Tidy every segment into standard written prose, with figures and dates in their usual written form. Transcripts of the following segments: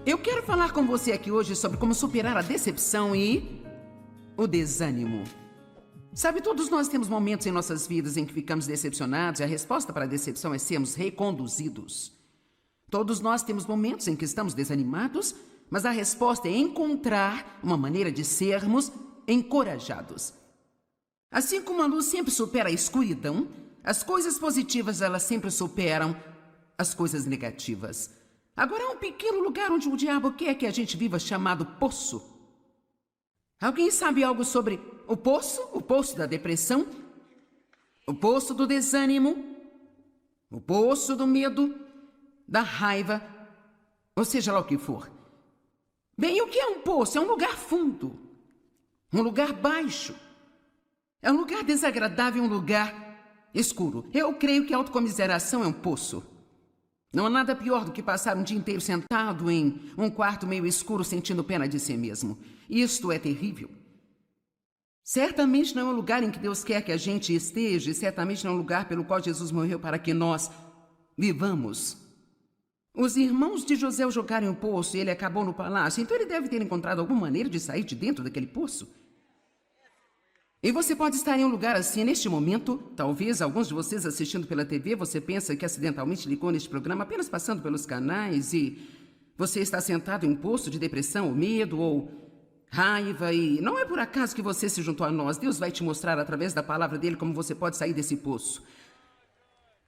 Eu quero falar com você aqui hoje sobre como superar a decepção e o desânimo. Sabe, todos nós temos momentos em nossas vidas em que ficamos decepcionados e a resposta para a decepção é sermos reconduzidos. Todos nós temos momentos em que estamos desanimados, mas a resposta é encontrar uma maneira de sermos encorajados. Assim como a luz sempre supera a escuridão, as coisas positivas elas sempre superam as coisas negativas. Agora há um pequeno lugar onde o diabo quer que a gente viva chamado poço. Alguém sabe algo sobre o poço? O poço da depressão? O poço do desânimo? O poço do medo? Da raiva? Ou seja lá o que for. Bem, o que é um poço? É um lugar fundo. Um lugar baixo. É um lugar desagradável, um lugar escuro. Eu creio que a autocomiseração é um poço. Não há nada pior do que passar um dia inteiro sentado em um quarto meio escuro sentindo pena de si mesmo. Isto é terrível. Certamente não é um lugar em que Deus quer que a gente esteja, e certamente não é um lugar pelo qual Jesus morreu para que nós vivamos. Os irmãos de José o jogaram em um poço e ele acabou no palácio, então ele deve ter encontrado alguma maneira de sair de dentro daquele poço. E você pode estar em um lugar assim neste momento. Talvez alguns de vocês assistindo pela TV, você pensa que acidentalmente ligou neste programa apenas passando pelos canais e você está sentado em um poço de depressão ou medo ou raiva e não é por acaso que você se juntou a nós. Deus vai te mostrar através da palavra dele como você pode sair desse poço.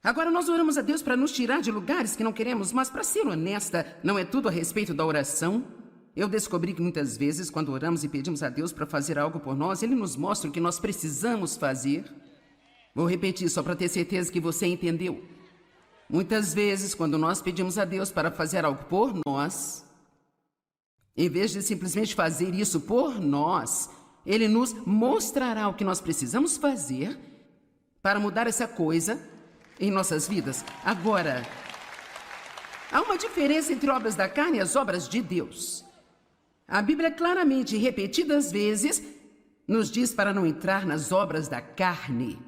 Agora nós oramos a Deus para nos tirar de lugares que não queremos, mas para ser honesta, não é tudo a respeito da oração. Eu descobri que muitas vezes, quando oramos e pedimos a Deus para fazer algo por nós, Ele nos mostra o que nós precisamos fazer. Vou repetir só para ter certeza que você entendeu. Muitas vezes, quando nós pedimos a Deus para fazer algo por nós, em vez de simplesmente fazer isso por nós, Ele nos mostrará o que nós precisamos fazer para mudar essa coisa em nossas vidas. Agora, há uma diferença entre obras da carne e as obras de Deus. A Bíblia claramente, repetidas vezes, nos diz para não entrar nas obras da carne.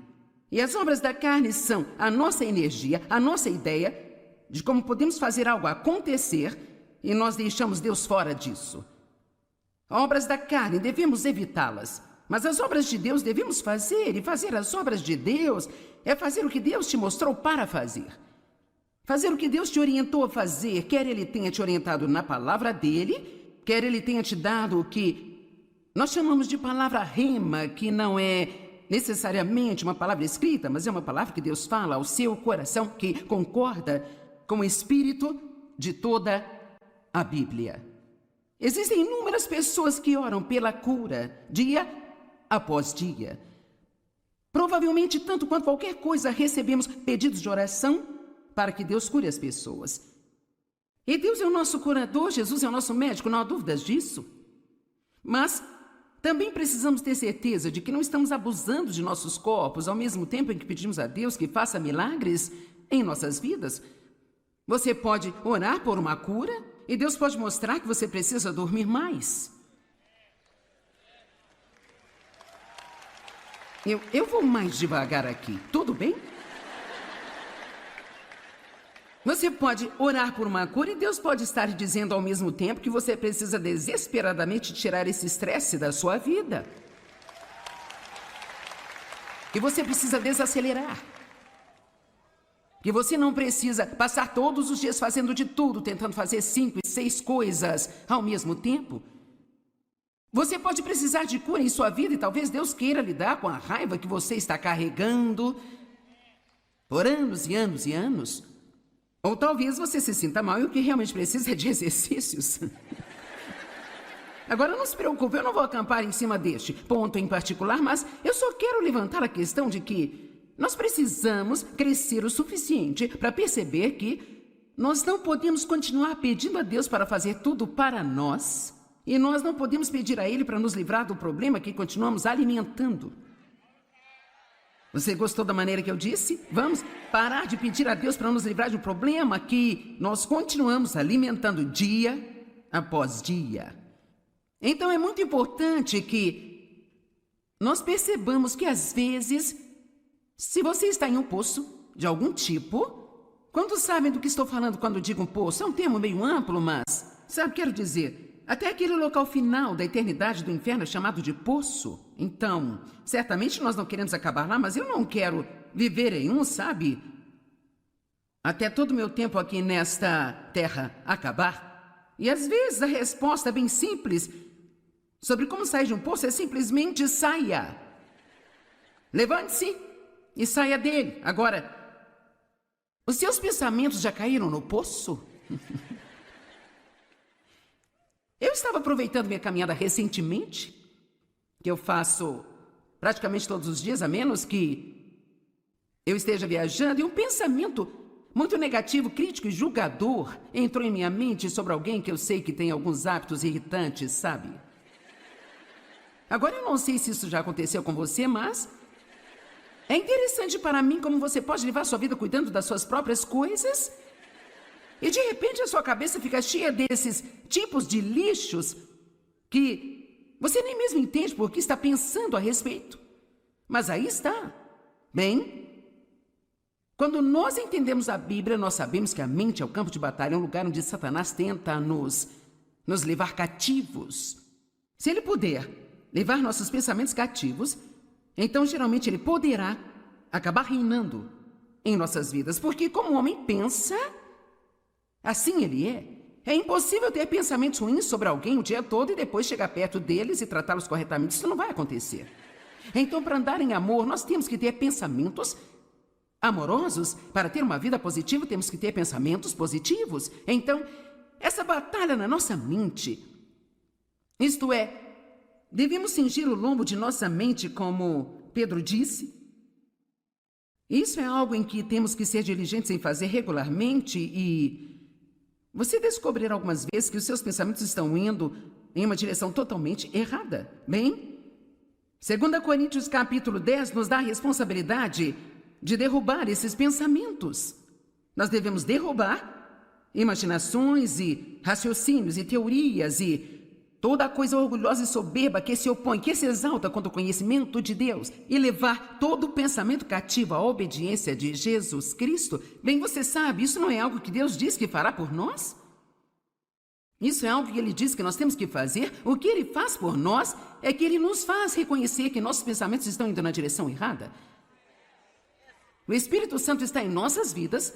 E as obras da carne são a nossa energia, a nossa ideia de como podemos fazer algo acontecer e nós deixamos Deus fora disso. Obras da carne, devemos evitá-las. Mas as obras de Deus devemos fazer, e fazer as obras de Deus é fazer o que Deus te mostrou para fazer. Fazer o que Deus te orientou a fazer, quer Ele tenha te orientado na palavra dEle, quer Ele tenha te dado o que nós chamamos de palavra rema, que não é necessariamente uma palavra escrita, mas é uma palavra que Deus fala ao seu coração, que concorda com o espírito de toda a Bíblia. Existem inúmeras pessoas que oram pela cura, dia após dia. Provavelmente, tanto quanto qualquer coisa, recebemos pedidos de oração para que Deus cure as pessoas. E Deus é o nosso curador, Jesus é o nosso médico, não há dúvidas disso. Mas também precisamos ter certeza de que não estamos abusando de nossos corpos ao mesmo tempo em que pedimos a Deus que faça milagres em nossas vidas. Você pode orar por uma cura e Deus pode mostrar que você precisa dormir mais. Eu vou mais devagar aqui, tudo bem? Você pode orar por uma cura e Deus pode estar dizendo ao mesmo tempo que você precisa desesperadamente tirar esse estresse da sua vida. Que você precisa desacelerar. Que você não precisa passar todos os dias fazendo de tudo, tentando fazer 5 e 6 coisas ao mesmo tempo. Você pode precisar de cura em sua vida e talvez Deus queira lidar com a raiva que você está carregando por anos e anos e anos. Ou talvez você se sinta mal e o que realmente precisa é de exercícios. Agora não se preocupe, eu não vou acampar em cima deste ponto em particular, mas eu só quero levantar a questão de que nós precisamos crescer o suficiente para perceber que nós não podemos continuar pedindo a Deus para fazer tudo para nós e nós não podemos pedir a Ele para nos livrar do problema que continuamos alimentando. Você gostou da maneira que eu disse? Vamos parar de pedir a Deus para nos livrar de um problema que nós continuamos alimentando dia após dia. Então é muito importante que nós percebamos que às vezes, se você está em um poço de algum tipo, quantos sabem do que estou falando quando digo um poço? É um termo meio amplo, mas Sabe, quero dizer, até aquele local final da eternidade do inferno é chamado de poço. Então, certamente nós não queremos acabar lá, mas eu não quero viver em um, sabe? Até todo o meu tempo aqui nesta terra acabar. E às vezes a resposta é bem simples sobre como sair de um poço é simplesmente saia. Levante-se e saia dele. Agora, os seus pensamentos já caíram no poço? Eu estava aproveitando minha caminhada recentemente, que eu faço praticamente todos os dias, a menos que eu esteja viajando, e um pensamento muito negativo, crítico e julgador entrou em minha mente sobre alguém que eu sei que tem alguns hábitos irritantes, sabe? Agora eu não sei se isso já aconteceu com você, mas é interessante para mim como você pode levar sua vida cuidando das suas próprias coisas e de repente a sua cabeça fica cheia desses tipos de lixos que você nem mesmo entende por que está pensando a respeito. Mas aí está. Bem, quando nós entendemos a Bíblia, nós sabemos que a mente é o campo de batalha, é um lugar onde Satanás tenta nos levar cativos. Se ele puder levar nossos pensamentos cativos, então geralmente ele poderá acabar reinando em nossas vidas. Porque como o homem pensa, assim ele é. É impossível ter pensamentos ruins sobre alguém o dia todo e depois chegar perto deles e tratá-los corretamente. Isso não vai acontecer. Então, para andar em amor, nós temos que ter pensamentos amorosos. Para ter uma vida positiva, temos que ter pensamentos positivos. Então, essa batalha na nossa mente, isto é, devemos cingir o lombo de nossa mente, como Pedro disse. Isso é algo em que temos que ser diligentes em fazer regularmente e você descobrirá algumas vezes que os seus pensamentos estão indo em uma direção totalmente errada. Bem, 2 Coríntios capítulo 10 nos dá a responsabilidade de derrubar esses pensamentos. Nós devemos derrubar imaginações e raciocínios e teorias e toda a coisa orgulhosa e soberba que se opõe, que se exalta contra o conhecimento de Deus e levar todo o pensamento cativo à obediência de Jesus Cristo. Bem, você sabe, isso não é algo que Deus diz que fará por nós? Isso é algo que Ele diz que nós temos que fazer. O que Ele faz por nós é que Ele nos faz reconhecer que nossos pensamentos estão indo na direção errada. O Espírito Santo está em nossas vidas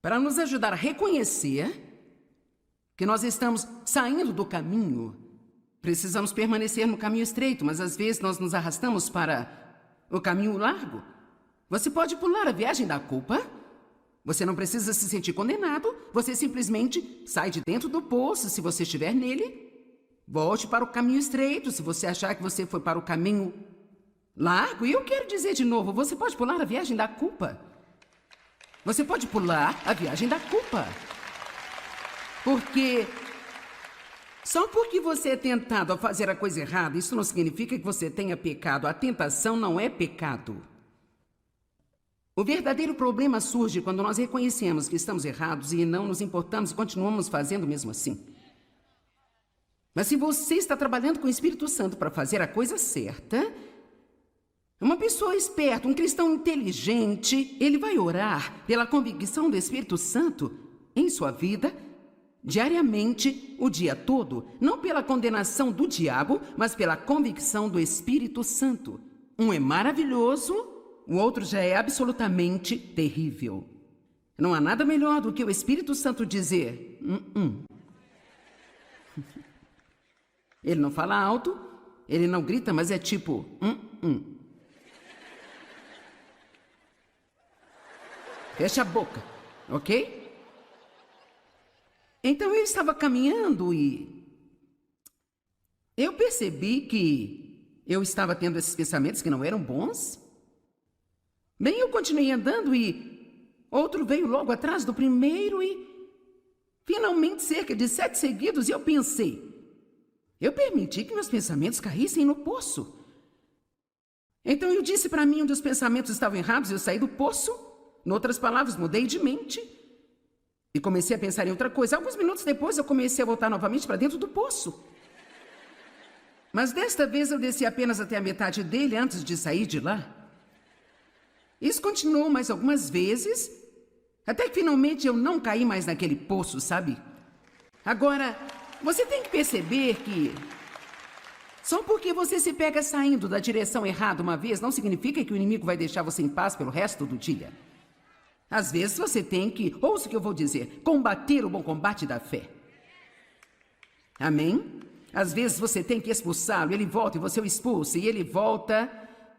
para nos ajudar a reconhecer que nós estamos saindo do caminho. Precisamos permanecer no caminho estreito, mas às vezes nós nos arrastamos para o caminho largo. Você pode pular a viagem da culpa. Você não precisa se sentir condenado. Você simplesmente sai de dentro do poço, se você estiver nele. Volte para o caminho estreito, se você achar que você foi para o caminho largo. E eu quero dizer de novo, você pode pular a viagem da culpa. Você pode pular a viagem da culpa. Porque só porque você é tentado a fazer a coisa errada, isso não significa que você tenha pecado. A tentação não é pecado. O verdadeiro problema surge quando nós reconhecemos que estamos errados e não nos importamos e continuamos fazendo mesmo assim. Mas se você está trabalhando com o Espírito Santo para fazer a coisa certa, uma pessoa esperta, um cristão inteligente, ele vai orar pela convicção do Espírito Santo em sua vida diariamente, o dia todo, não pela condenação do diabo, mas pela convicção do Espírito Santo. Um é maravilhoso, o outro já é absolutamente terrível. Não há nada melhor do que o Espírito Santo dizer, Ele não fala alto, ele não grita, mas é tipo, Fecha a boca, ok? Então eu estava caminhando e eu percebi que eu estava tendo esses pensamentos que não eram bons. Bem, eu continuei andando e outro veio logo atrás do primeiro e finalmente cerca de 7 seguidos e eu pensei, eu permiti que meus pensamentos caíssem no poço. Então eu disse para mim onde os pensamentos estavam errados, eu saí do poço, em outras palavras, mudei de mente. E comecei a pensar em outra coisa. Alguns minutos depois, eu comecei a voltar novamente para dentro do poço. Mas desta vez, eu desci apenas até a metade dele antes de sair de lá. Isso continuou mais algumas vezes, até que finalmente eu não caí mais naquele poço, sabe? Agora, você tem que perceber que só porque você se pega saindo da direção errada uma vez, não significa que o inimigo vai deixar você em paz pelo resto do dia. Às vezes você tem que, ouça o que eu vou dizer, combater o bom combate da fé. Amém? Às vezes você tem que expulsá-lo, ele volta e você o expulsa, e ele volta.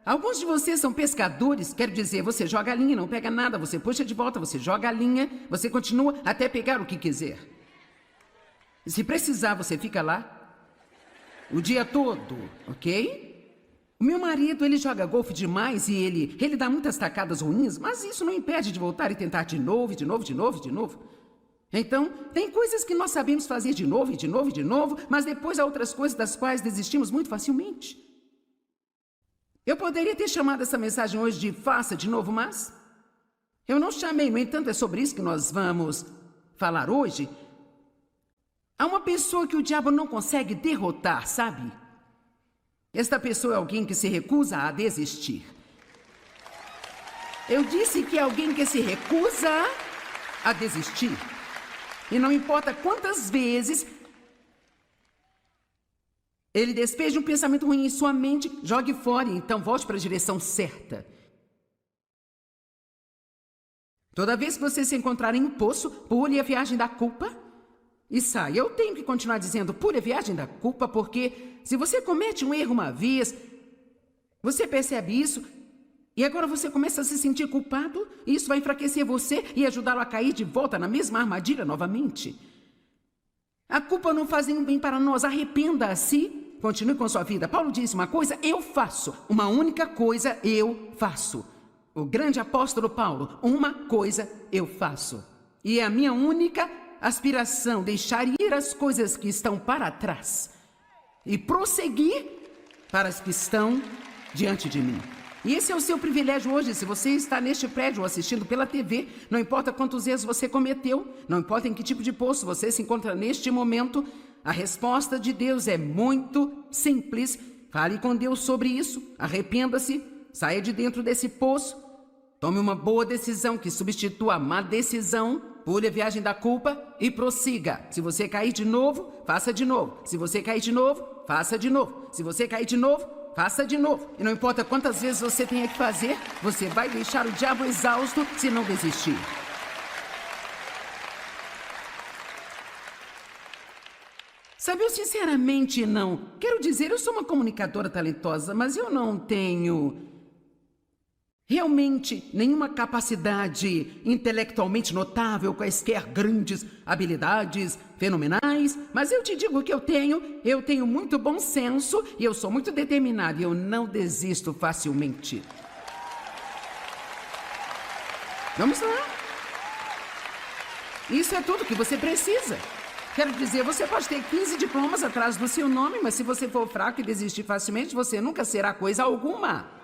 Alguns de vocês são pescadores, quero dizer, você joga a linha e não pega nada, você puxa de volta, você joga a linha, você continua até pegar o que quiser. Se precisar, você fica lá o dia todo, ok? O meu marido, ele joga golfe demais e ele dá muitas tacadas ruins, mas isso não impede de voltar e tentar de novo, de novo, de novo, de novo. Então, tem coisas que nós sabemos fazer de novo e de novo e de novo, mas depois há outras coisas das quais desistimos muito facilmente. Eu poderia ter chamado essa mensagem hoje de faça de novo, mas eu não chamei. No entanto, é sobre isso que nós vamos falar hoje. Há uma pessoa que o diabo não consegue derrotar, sabe? Esta pessoa é alguém que se recusa a desistir. Eu disse que é alguém que se recusa a desistir. E não importa quantas vezes ele despeje um pensamento ruim em sua mente, jogue fora e então volte para a direção certa. Toda vez que você se encontrar em um poço, pule a viagem da culpa e saia. Eu tenho que continuar dizendo pule a viagem da culpa, porque se você comete um erro uma vez, você percebe isso e agora você começa a se sentir culpado e isso vai enfraquecer você e ajudá-lo a cair de volta na mesma armadilha novamente. A culpa não faz nenhum bem para nós. Arrependa-se. Continue com sua vida. Paulo disse uma coisa, eu faço. Uma única coisa eu faço. O grande apóstolo Paulo, uma coisa eu faço. E é a minha única aspiração, deixar ir as coisas que estão para trás e prosseguir para as que estão diante de mim. E esse é o seu privilégio hoje, se você está neste prédio ou assistindo pela TV, não importa quantos erros você cometeu, não importa em que tipo de poço você se encontra neste momento, a resposta de Deus é muito simples. Fale com Deus sobre isso, arrependa-se, saia de dentro desse poço, tome uma boa decisão que substitua a má decisão, pule a viagem da culpa e prossiga. Se você cair de novo, faça de novo. Se você cair de novo, faça de novo. Se você cair de novo, faça de novo. E não importa quantas vezes você tenha que fazer, você vai deixar o diabo exausto se não desistir. Sabe, eu sinceramente não. Quero dizer, eu sou uma comunicadora talentosa, mas eu não tenho realmente nenhuma capacidade intelectualmente notável, quaisquer grandes habilidades fenomenais, mas eu te digo que eu tenho muito bom senso e eu sou muito determinado e eu não desisto facilmente. Vamos lá. Isso é tudo que você precisa. Quero dizer, você pode ter 15 diplomas atrás do seu nome, mas se você for fraco e desistir facilmente, você nunca será coisa alguma.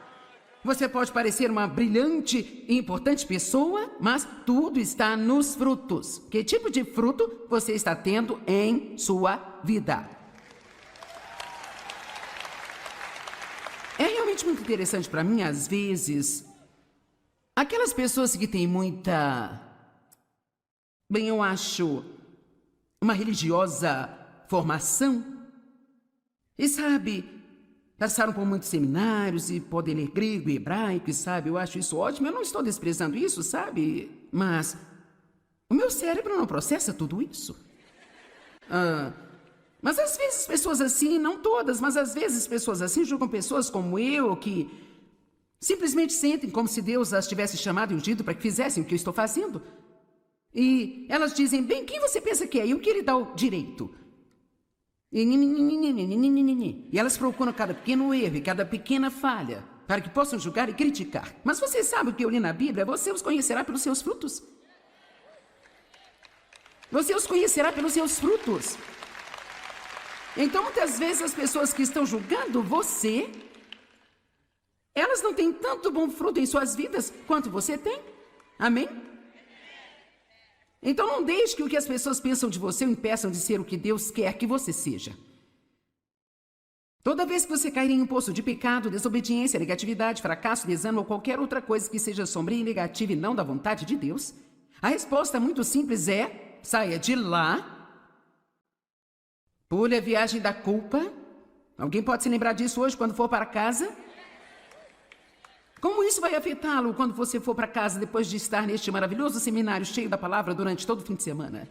Você pode parecer uma brilhante e importante pessoa, mas tudo está nos frutos. Que tipo de fruto você está tendo em sua vida? É realmente muito interessante para mim, às vezes, aquelas pessoas que têm muita, bem, eu acho, uma religiosa formação. E sabe, passaram por muitos seminários e podem ler grego e hebraico, e sabe, eu acho isso ótimo. Eu não estou desprezando isso, sabe? Mas o meu cérebro não processa tudo isso. Mas às vezes pessoas assim, não todas, mas às vezes pessoas assim julgam pessoas como eu, que simplesmente sentem como se Deus as tivesse chamado e ungido para que fizessem o que eu estou fazendo. E elas dizem, bem, quem você pensa que é? E o que lhe dá o direito? E elas procuram cada pequeno erro e cada pequena falha para que possam julgar e criticar. Mas você sabe o que eu li na Bíblia? Você os conhecerá pelos seus frutos. Você os conhecerá pelos seus frutos. Então, muitas vezes, as pessoas que estão julgando você, elas não têm tanto bom fruto em suas vidas quanto você tem. Amém? Então não deixe que o que as pessoas pensam de você o impeçam de ser o que Deus quer que você seja. Toda vez que você cair em um poço de pecado, desobediência, negatividade, fracasso, desânimo ou qualquer outra coisa que seja sombria e negativa e não da vontade de Deus, a resposta muito simples é: saia de lá Pule a viagem da culpa. Alguém pode se lembrar disso hoje quando for para casa? Como isso vai afetá-lo quando você for para casa depois de estar neste maravilhoso seminário cheio da palavra durante todo o fim de semana?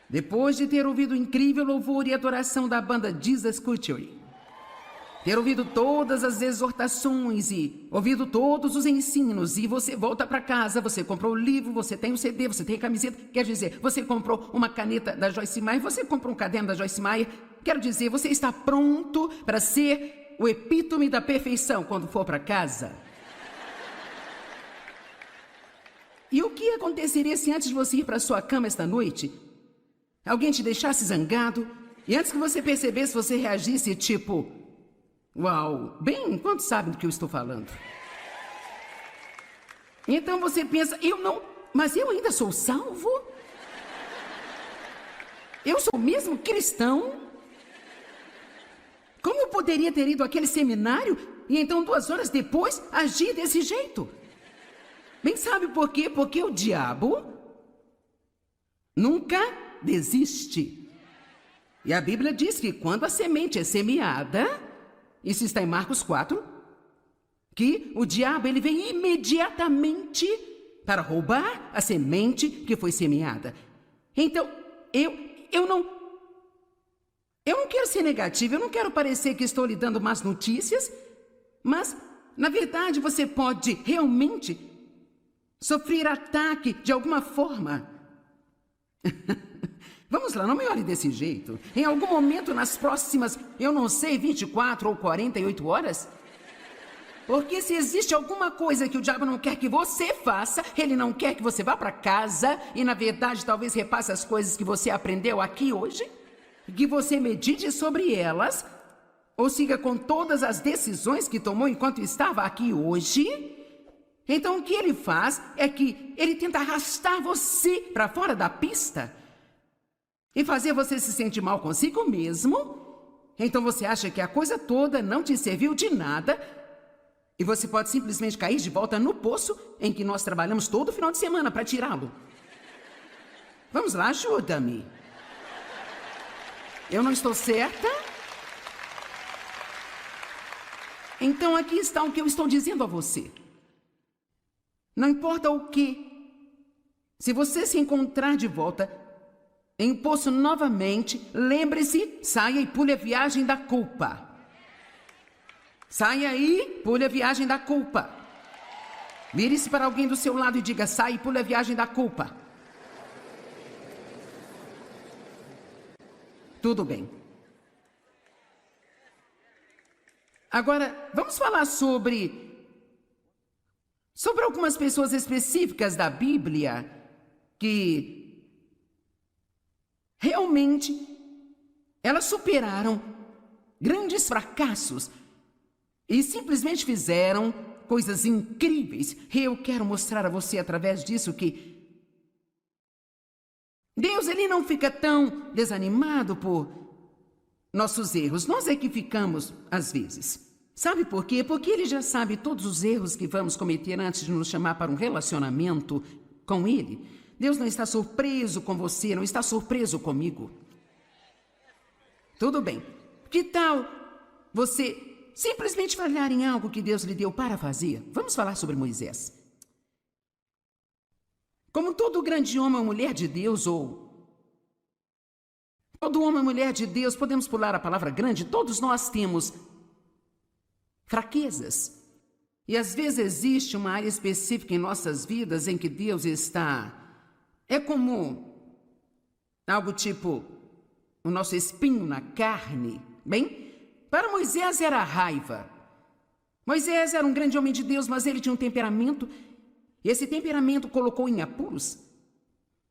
Depois de ter ouvido o incrível louvor e adoração da banda Jesus Culture, ter ouvido todas as exortações e ouvido todos os ensinos, e você volta para casa, você comprou o livro, você tem o CD, você tem a camiseta, quer dizer, você comprou uma caneta da Joyce Meyer, você comprou um caderno da Joyce Meyer, quero dizer, você está pronto para ser o epítome da perfeição quando for para casa. E o que aconteceria se antes de você ir para sua cama esta noite, alguém te deixasse zangado, e antes que você percebesse, você reagisse tipo... Uau, bem, quantos sabem do que eu estou falando? Então você pensa, mas eu ainda sou salvo? Eu sou mesmo cristão? Como eu poderia ter ido àquele seminário e então 2 horas depois agir desse jeito? Bem, sabe por quê? Porque o diabo nunca desiste. E a Bíblia diz que quando a semente é semeada... Isso está em Marcos 4, que o diabo ele vem imediatamente para roubar a semente que foi semeada. Então, eu não quero ser negativo, eu não quero parecer que estou lhe dando más notícias, mas, na verdade, você pode realmente sofrer ataque de alguma forma. Vamos lá, não me olhe desse jeito. Em algum momento nas próximas, 24 ou 48 horas? Porque se existe alguma coisa que o diabo não quer que você faça, ele não quer que você vá para casa e, na verdade, talvez repasse as coisas que você aprendeu aqui hoje, que você medite sobre elas, ou siga com todas as decisões que tomou enquanto estava aqui hoje. Então, o que ele faz é que ele tenta arrastar você para fora da pista e fazer você se sentir mal consigo mesmo. Então você acha que a coisa toda não te serviu de nada e você pode simplesmente cair de volta no poço em que nós trabalhamos todo final de semana para tirá-lo. Vamos lá, ajuda-me. Eu não estou certa? Então aqui está o que eu estou dizendo a você. Não importa o que, se você se encontrar de volta em um poço novamente, lembre-se, saia e pule a viagem da culpa. Saia aí, pule a viagem da culpa. Vire-se para alguém do seu lado e diga, saia e pule a viagem da culpa. Tudo bem. Agora, vamos falar sobre algumas pessoas específicas da Bíblia que realmente elas superaram grandes fracassos e simplesmente fizeram coisas incríveis. Eu quero mostrar a você através disso que Deus ele não fica tão desanimado por nossos erros. Nós é que ficamos às vezes. Sabe por quê? Porque ele já sabe todos os erros que vamos cometer antes de nos chamar para um relacionamento com ele. Deus não está surpreso com você, não está surpreso comigo. Tudo bem. Que tal você simplesmente falhar em algo que Deus lhe deu para fazer? Vamos falar sobre Moisés. Como todo grande homem ou mulher de Deus, ou todo homem ou mulher de Deus, podemos pular a palavra grande, todos nós temos fraquezas. E às vezes existe uma área específica em nossas vidas em que Deus está... É como algo tipo o nosso espinho na carne. Bem, para Moisés era a raiva. Moisés era um grande homem de Deus, mas ele tinha um temperamento. E esse temperamento colocou em apuros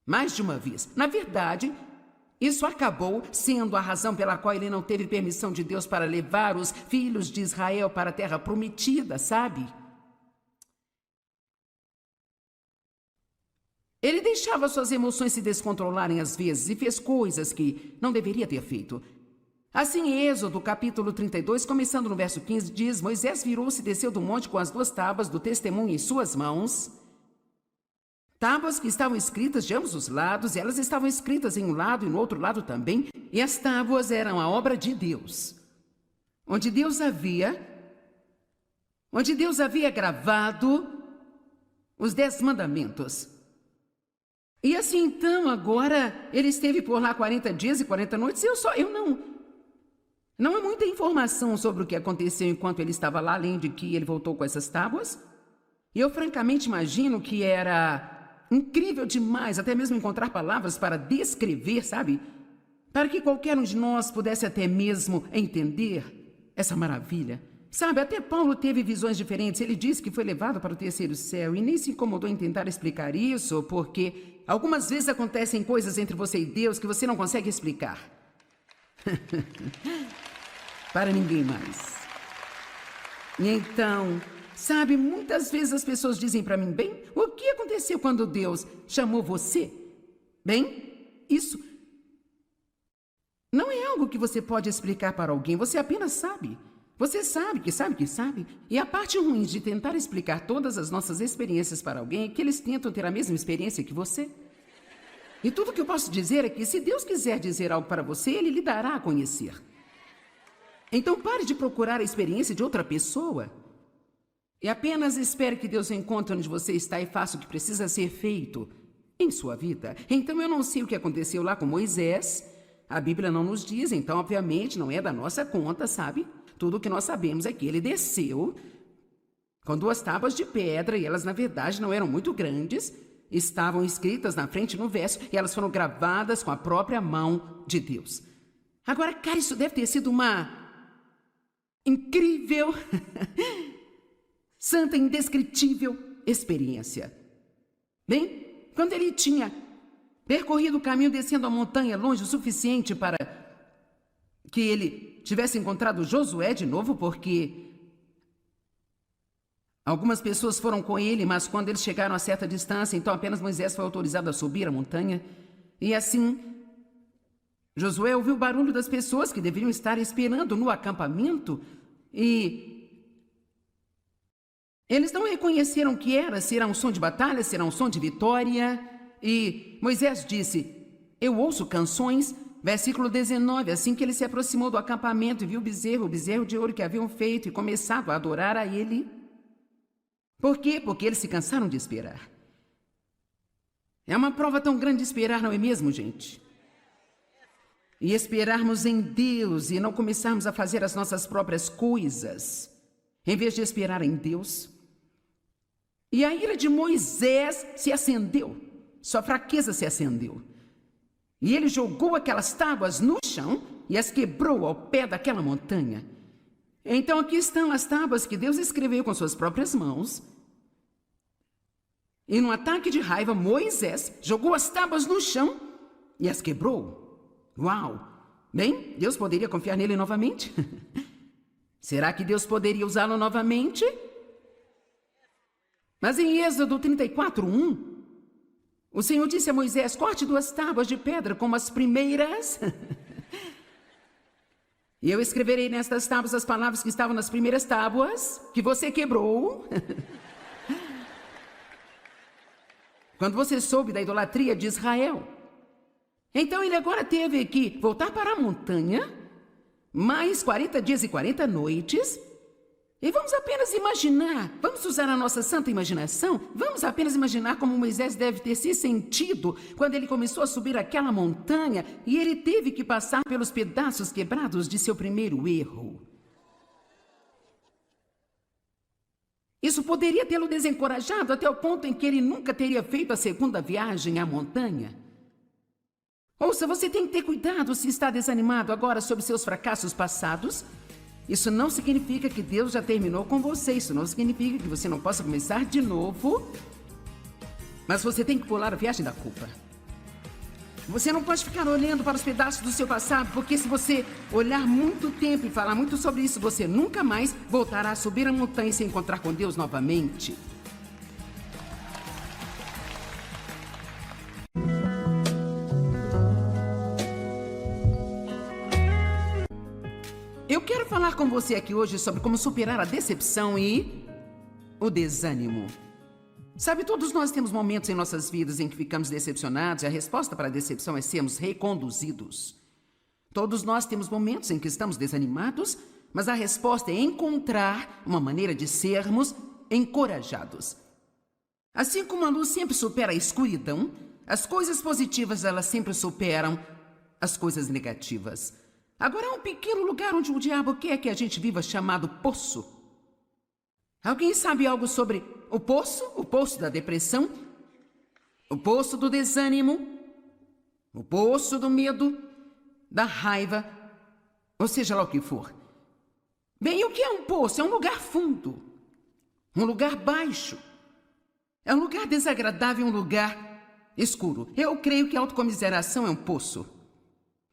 mais de uma vez. Na verdade, isso acabou sendo a razão pela qual ele não teve permissão de Deus para levar os filhos de Israel para a terra prometida, sabe? Ele deixava suas emoções se descontrolarem às vezes e fez coisas que não deveria ter feito. Assim, em Êxodo, capítulo 32, começando no verso 15, diz: Moisés virou-se e desceu do monte com as 2 tábuas do testemunho em suas mãos. Tábuas que estavam escritas de ambos os lados, e elas estavam escritas em um lado e no outro lado também, e as tábuas eram a obra de Deus, onde Deus havia gravado os 10 mandamentos. E assim, então, agora, ele esteve por lá 40 dias e 40 noites, Não há muita informação sobre o que aconteceu enquanto ele estava lá, além de que ele voltou com essas tábuas. E eu francamente imagino que era incrível demais, até mesmo encontrar palavras para descrever, sabe? Para que qualquer um de nós pudesse até mesmo entender essa maravilha. Sabe, até Paulo teve visões diferentes. Ele disse que foi levado para o terceiro céu e nem se incomodou em tentar explicar isso, porque algumas vezes acontecem coisas entre você e Deus que você não consegue explicar. Para ninguém mais. E então, sabe, muitas vezes as pessoas dizem para mim, bem, o que aconteceu quando Deus chamou você? Bem, isso não é algo que você pode explicar para alguém, você apenas sabe. Você sabe que sabe que sabe. E a parte ruim de tentar explicar todas as nossas experiências para alguém é que eles tentam ter a mesma experiência que você. E tudo que eu posso dizer é que se Deus quiser dizer algo para você, Ele lhe dará a conhecer. Então pare de procurar a experiência de outra pessoa e apenas espere que Deus encontre onde você está e faça o que precisa ser feito em sua vida. Então eu não sei o que aconteceu lá com Moisés, a Bíblia não nos diz, então obviamente não é da nossa conta, sabe? Tudo o que nós sabemos é que ele desceu com 2 tábuas de pedra e elas na verdade não eram muito grandes, estavam escritas na frente no verso e elas foram gravadas com a própria mão de Deus. Agora, cara, isso deve ter sido uma incrível, santa, indescritível experiência. Bem, quando ele tinha percorrido o caminho descendo a montanha longe o suficiente para que ele tivesse encontrado Josué de novo, porque algumas pessoas foram com ele, mas quando eles chegaram a certa distância, então apenas Moisés foi autorizado a subir a montanha. E assim, Josué ouviu o barulho das pessoas que deveriam estar esperando no acampamento e eles não reconheceram o que era, se era um som de batalha, se era um som de vitória. E Moisés disse, eu ouço canções. Versículo 19, assim que ele se aproximou do acampamento e viu o bezerro de ouro que haviam feito e começado a adorar a ele. Por quê? Porque eles se cansaram de esperar. É uma prova tão grande de esperar, não é mesmo, gente? E esperarmos em Deus e não começarmos a fazer as nossas próprias coisas, em vez de esperar em Deus. E a ira de Moisés se acendeu, sua fraqueza se acendeu. E ele jogou aquelas tábuas no chão e as quebrou ao pé daquela montanha. Então aqui estão as tábuas que Deus escreveu com suas próprias mãos. E num ataque de raiva, Moisés jogou as tábuas no chão e as quebrou. Uau! Bem, Deus poderia confiar nele novamente? Será que Deus poderia usá-lo novamente? Mas em Êxodo 34:1, o Senhor disse a Moisés, corte 2 tábuas de pedra como as primeiras. E eu escreverei nestas tábuas as palavras que estavam nas primeiras tábuas, que você quebrou. Quando você soube da idolatria de Israel. Então ele agora teve que voltar para a montanha, mais 40 dias e 40 noites, e vamos apenas imaginar, vamos usar a nossa santa imaginação, vamos apenas imaginar como Moisés deve ter se sentido quando ele começou a subir aquela montanha e ele teve que passar pelos pedaços quebrados de seu primeiro erro. Isso poderia tê-lo desencorajado até o ponto em que ele nunca teria feito a segunda viagem à montanha. Ouça, você tem que ter cuidado se está desanimado agora sobre seus fracassos passados. Isso não significa que Deus já terminou com você. Isso não significa que você não possa começar de novo. Mas você tem que pular a viagem da culpa. Você não pode ficar olhando para os pedaços do seu passado, porque se você olhar muito tempo e falar muito sobre isso, você nunca mais voltará a subir a montanha e se encontrar com Deus novamente. Eu quero falar com você aqui hoje sobre como superar a decepção e o desânimo. Sabe, todos nós temos momentos em nossas vidas em que ficamos decepcionados e a resposta para a decepção é sermos reconduzidos. Todos nós temos momentos em que estamos desanimados, mas a resposta é encontrar uma maneira de sermos encorajados. Assim como a luz sempre supera a escuridão, as coisas positivas elas sempre superam as coisas negativas. Agora há um pequeno lugar onde o diabo quer que a gente viva chamado poço. Alguém sabe algo sobre o poço? O poço da depressão? O poço do desânimo? O poço do medo? Da raiva? Ou seja lá o que for. Bem, o que é um poço? É um lugar fundo. Um lugar baixo. É um lugar desagradável, um lugar escuro. Eu creio que a autocomiseração é um poço.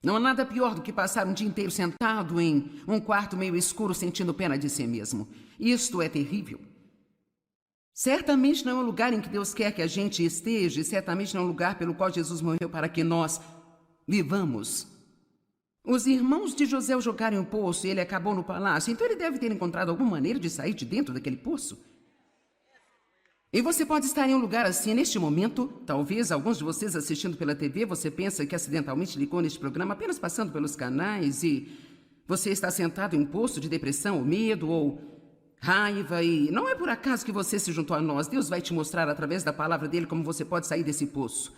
Não há nada pior do que passar um dia inteiro sentado em um quarto meio escuro sentindo pena de si mesmo. Isto é terrível. Certamente não é um lugar em que Deus quer que a gente esteja, e certamente não é um lugar pelo qual Jesus morreu para que nós vivamos. Os irmãos de José o jogaram em um poço e ele acabou no palácio, então ele deve ter encontrado alguma maneira de sair de dentro daquele poço. E você pode estar em um lugar assim neste momento. Talvez alguns de vocês assistindo pela TV, você pensa que acidentalmente ligou neste programa apenas passando pelos canais e você está sentado em um poço de depressão ou medo ou raiva e não é por acaso que você se juntou a nós. Deus vai te mostrar através da palavra dele como você pode sair desse poço.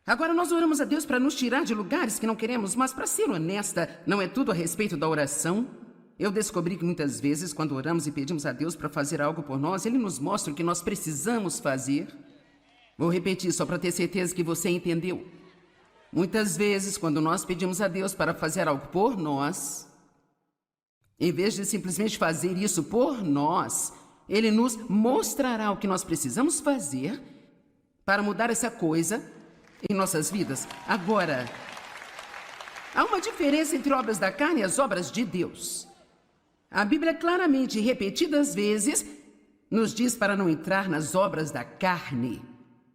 Agora nós oramos a Deus para nos tirar de lugares que não queremos, mas para ser honesta, não é tudo a respeito da oração. Eu descobri que muitas vezes, quando oramos e pedimos a Deus para fazer algo por nós, Ele nos mostra o que nós precisamos fazer. Vou repetir só para ter certeza que você entendeu. Muitas vezes, quando nós pedimos a Deus para fazer algo por nós, em vez de simplesmente fazer isso por nós, Ele nos mostrará o que nós precisamos fazer para mudar essa coisa em nossas vidas. Agora, há uma diferença entre obras da carne e as obras de Deus. A Bíblia claramente, repetidas vezes, nos diz para não entrar nas obras da carne.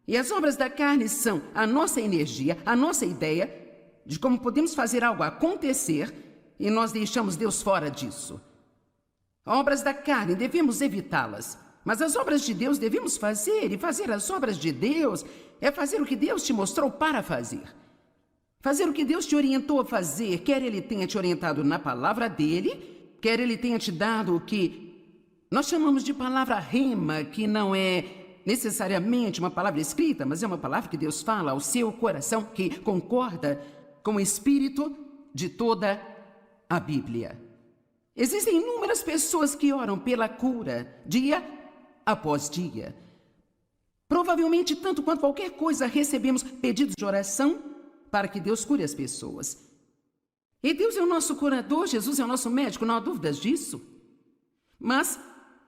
E as obras da carne são a nossa energia, a nossa ideia de como podemos fazer algo acontecer e nós deixamos Deus fora disso. Obras da carne, devemos evitá-las. Mas as obras de Deus devemos fazer, e fazer as obras de Deus é fazer o que Deus te mostrou para fazer. Fazer o que Deus te orientou a fazer, quer Ele tenha te orientado na palavra dEle, quer Ele tenha te dado o que nós chamamos de palavra rema, que não é necessariamente uma palavra escrita, mas é uma palavra que Deus fala ao seu coração, que concorda com o espírito de toda a Bíblia. Existem inúmeras pessoas que oram pela cura, dia após dia. Provavelmente, tanto quanto qualquer coisa, recebemos pedidos de oração para que Deus cure as pessoas. E Deus é o nosso curador, Jesus é o nosso médico, não há dúvidas disso. Mas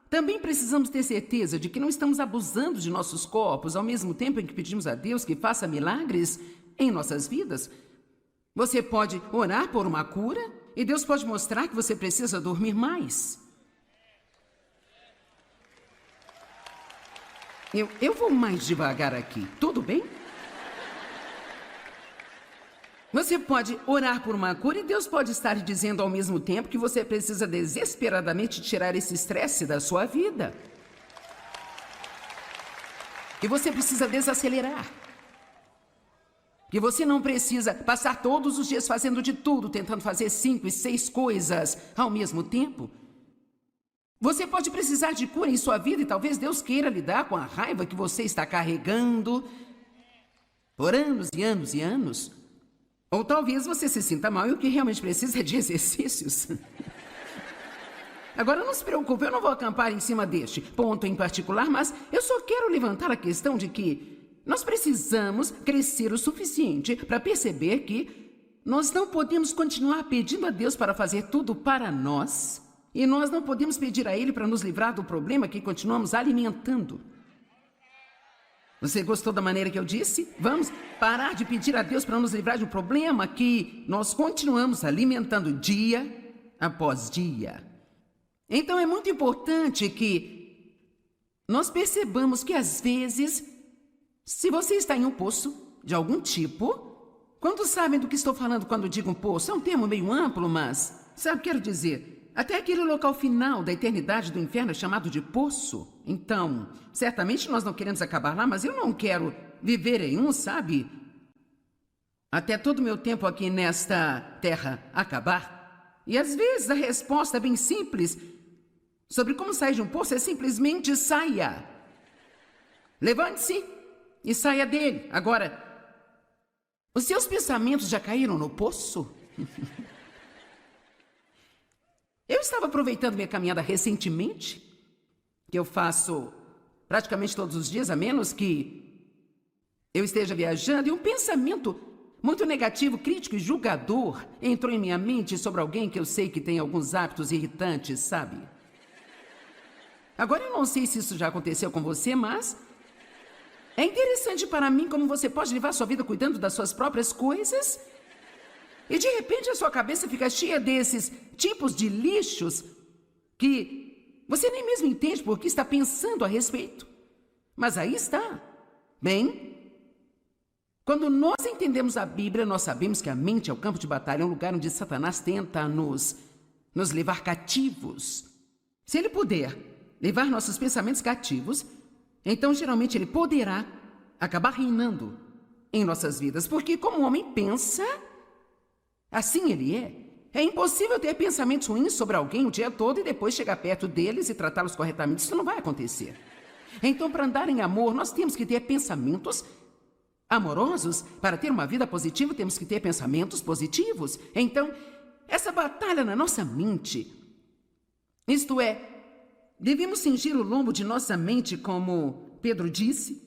também precisamos ter certeza de que não estamos abusando de nossos corpos ao mesmo tempo em que pedimos a Deus que faça milagres em nossas vidas. Você pode orar por uma cura e Deus pode mostrar que você precisa dormir mais. Eu vou mais devagar aqui, tudo bem? Você pode orar por uma cura e Deus pode estar dizendo ao mesmo tempo que você precisa desesperadamente tirar esse estresse da sua vida. Que você precisa desacelerar. Que você não precisa passar todos os dias fazendo de tudo, tentando fazer 5 e 6 coisas ao mesmo tempo. Você pode precisar de cura em sua vida e talvez Deus queira lidar com a raiva que você está carregando por anos e anos e anos. Ou talvez você se sinta mal e o que realmente precisa é de exercícios. Agora não se preocupe, eu não vou acampar em cima deste ponto em particular, mas eu só quero levantar a questão de que nós precisamos crescer o suficiente para perceber que nós não podemos continuar pedindo a Deus para fazer tudo para nós e nós não podemos pedir a Ele para nos livrar do problema que continuamos alimentando. Você gostou da maneira que eu disse? Vamos parar de pedir a Deus para nos livrar de um problema que nós continuamos alimentando dia após dia. Então é muito importante que nós percebamos que às vezes, se você está em um poço de algum tipo, quantos sabem do que estou falando quando digo um poço? É um termo meio amplo, mas sabe o que quero dizer? até aquele local final da eternidade do inferno chamado de poço. Então, certamente nós não queremos acabar lá, mas eu não quero viver em um, sabe? Até todo o meu tempo aqui nesta terra acabar. E às vezes a resposta bem simples sobre como sair de um poço é simplesmente saia. Levante-se e saia dele. Agora, os seus pensamentos já caíram no poço? Eu estava aproveitando minha caminhada recentemente, que eu faço praticamente todos os dias, a menos que eu esteja viajando, e um pensamento muito negativo, crítico e julgador entrou em minha mente sobre alguém que eu sei que tem alguns hábitos irritantes, sabe? Agora eu não sei se isso já aconteceu com você, mas é interessante para mim como você pode levar sua vida cuidando das suas próprias coisas e de repente a sua cabeça fica cheia desses tipos de lixos que você nem mesmo entende por que está pensando a respeito. Mas aí está. Bem, quando nós entendemos a Bíblia, nós sabemos que a mente é o campo de batalha, é um lugar onde Satanás tenta nos levar cativos. Se ele puder levar nossos pensamentos cativos, então geralmente ele poderá acabar reinando em nossas vidas. Porque como o homem pensa, assim ele é. É impossível ter pensamentos ruins sobre alguém o dia todo e depois chegar perto deles e tratá-los corretamente. Isso não vai acontecer. Então, para andar em amor, nós temos que ter pensamentos amorosos. Para ter uma vida positiva, temos que ter pensamentos positivos. Então, essa batalha na nossa mente, isto é, devemos cingir o lombo de nossa mente, como Pedro disse.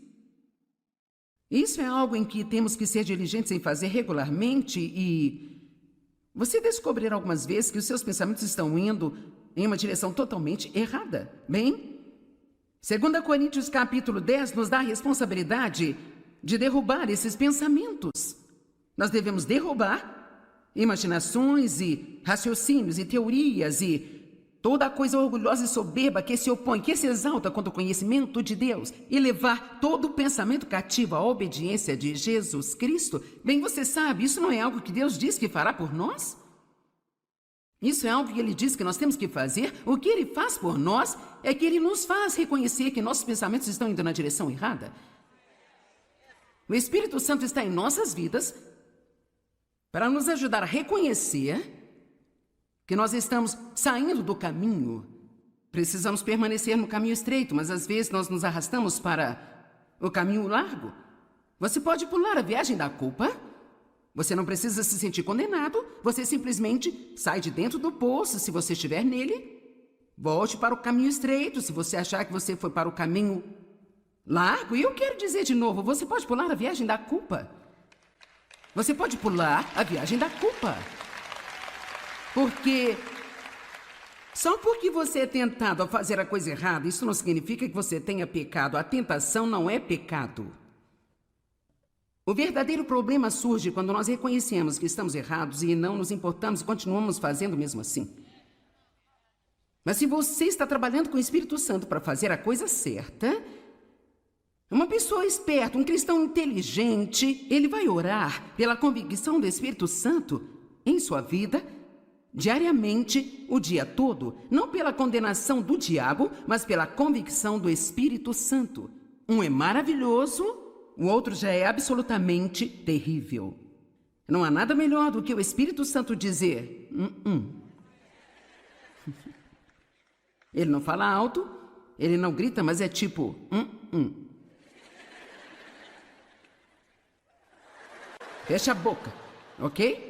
Isso é algo em que temos que ser diligentes em fazer regularmente e você descobrirá algumas vezes que os seus pensamentos estão indo em uma direção totalmente errada. Bem, 2 Coríntios capítulo 10 nos dá a responsabilidade de derrubar esses pensamentos. Nós devemos derrubar imaginações e raciocínios e teorias e toda coisa orgulhosa e soberba que se opõe, que se exalta contra o conhecimento de Deus e levar todo o pensamento cativo à obediência de Jesus Cristo. Bem, você sabe, isso não é algo que Deus diz que fará por nós? Isso é algo que Ele diz que nós temos que fazer. O que Ele faz por nós é que Ele nos faz reconhecer que nossos pensamentos estão indo na direção errada. O Espírito Santo está em nossas vidas para nos ajudar a reconhecer que nós estamos saindo do caminho. Precisamos permanecer no caminho estreito, mas às vezes nós nos arrastamos para o caminho largo. Você pode pular a viagem da culpa. Você não precisa se sentir condenado. Você simplesmente sai de dentro do poço, se você estiver nele. Volte para o caminho estreito, se você achar que você foi para o caminho largo. E eu quero dizer de novo, você pode pular a viagem da culpa. Você pode pular a viagem da culpa. Porque só porque você é tentado a fazer a coisa errada, isso não significa que você tenha pecado. A tentação não é pecado. O verdadeiro problema surge quando nós reconhecemos que estamos errados e não nos importamos e continuamos fazendo mesmo assim. Mas se você está trabalhando com o Espírito Santo para fazer a coisa certa, uma pessoa esperta, um cristão inteligente, ele vai orar pela convicção do Espírito Santo em sua vida diariamente, o dia todo, não pela condenação do diabo, mas pela convicção do Espírito Santo. Um é maravilhoso, o outro já é absolutamente terrível. Não há nada melhor do que o Espírito Santo dizer, Ele não fala alto, ele não grita, mas é tipo, Fecha a boca, ok?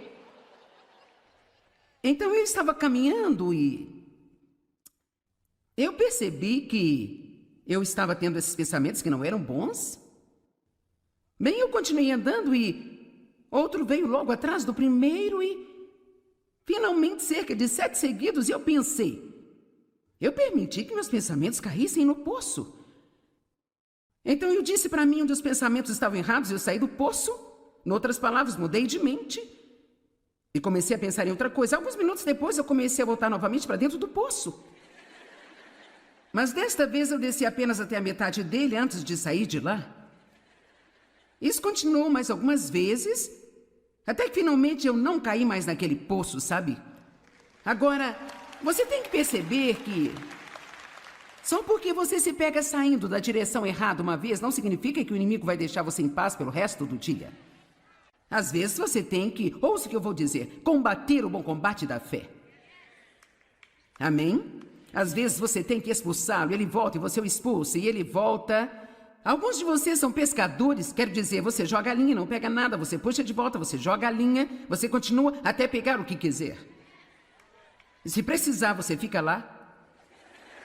Então eu estava caminhando e eu percebi que eu estava tendo esses pensamentos que não eram bons. Bem, eu continuei andando e outro veio logo atrás do primeiro e finalmente cerca de 7 seguidos e eu pensei, eu permiti que meus pensamentos caíssem no poço. Então eu disse para mim onde os pensamentos estavam errados e eu saí do poço. Em outras palavras, mudei de mente. E comecei a pensar em outra coisa. Alguns minutos depois, eu comecei a voltar novamente para dentro do poço. Mas desta vez, eu desci apenas até a metade dele antes de sair de lá. Isso continuou mais algumas vezes, até que finalmente eu não caí mais naquele poço, sabe? Agora, Você tem que perceber que só porque você se pega saindo da direção errada uma vez, não significa que o inimigo vai deixar você em paz pelo resto do dia. Às vezes você tem que, ouça o que eu vou dizer, combater o bom combate da fé. Amém? Às vezes você tem que expulsá-lo, ele volta e você o expulsa, e ele volta. Alguns de vocês são pescadores, quero dizer, você joga a linha, não pega nada, você puxa de volta, você joga a linha, você continua até pegar o que quiser. E se precisar, você fica lá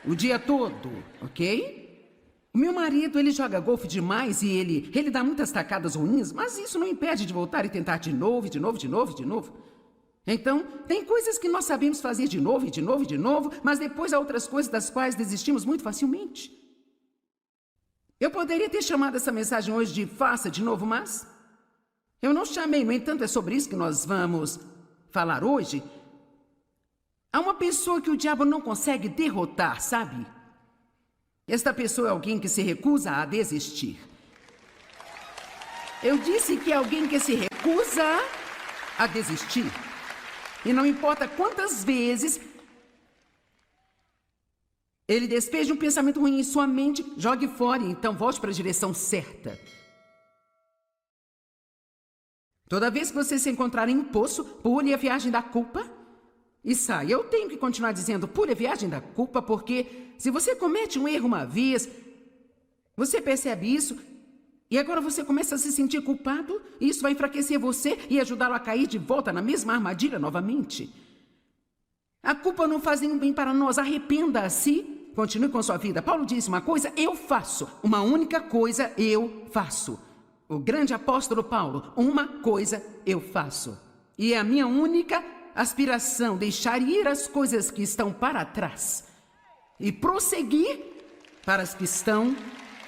o dia todo, ok? O meu marido, ele joga golfe demais e ele dá muitas tacadas ruins, mas isso não impede de voltar e tentar de novo, de novo, de novo, de novo. Então, tem coisas que nós sabemos fazer de novo, e de novo, e de novo, mas depois há outras coisas das quais desistimos muito facilmente. Eu poderia ter chamado essa mensagem hoje de faça de novo, mas eu não chamei. No entanto, é sobre isso que nós vamos falar hoje. Há uma pessoa que o diabo não consegue derrotar, sabe? Esta pessoa é alguém que se recusa a desistir. Eu disse que é alguém que se recusa a desistir. E não importa quantas vezes ele despeja um pensamento ruim em sua mente, jogue fora e então volte para a direção certa. Toda vez que você se encontrar em um poço, pule a viagem da culpa e saia. Eu tenho que continuar dizendo, pule a viagem da culpa, porque se você comete um erro uma vez, você percebe isso, e agora você começa a se sentir culpado, e isso vai enfraquecer você e ajudá-lo a cair de volta na mesma armadilha novamente. A culpa não faz nenhum bem para nós, arrependa-se, continue com sua vida. Paulo disse, uma coisa eu faço, uma única coisa eu faço. O grande apóstolo Paulo, uma coisa eu faço. E é a minha única aspiração, deixar ir as coisas que estão para trás e prosseguir para as que estão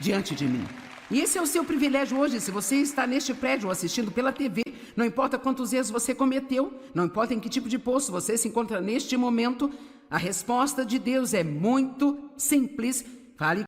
diante de mim. E esse é o seu privilégio hoje, se você está neste prédio ou assistindo pela TV, não importa quantos erros você cometeu, não importa em que tipo de poço você se encontra neste momento, a resposta de Deus é muito simples. Fale.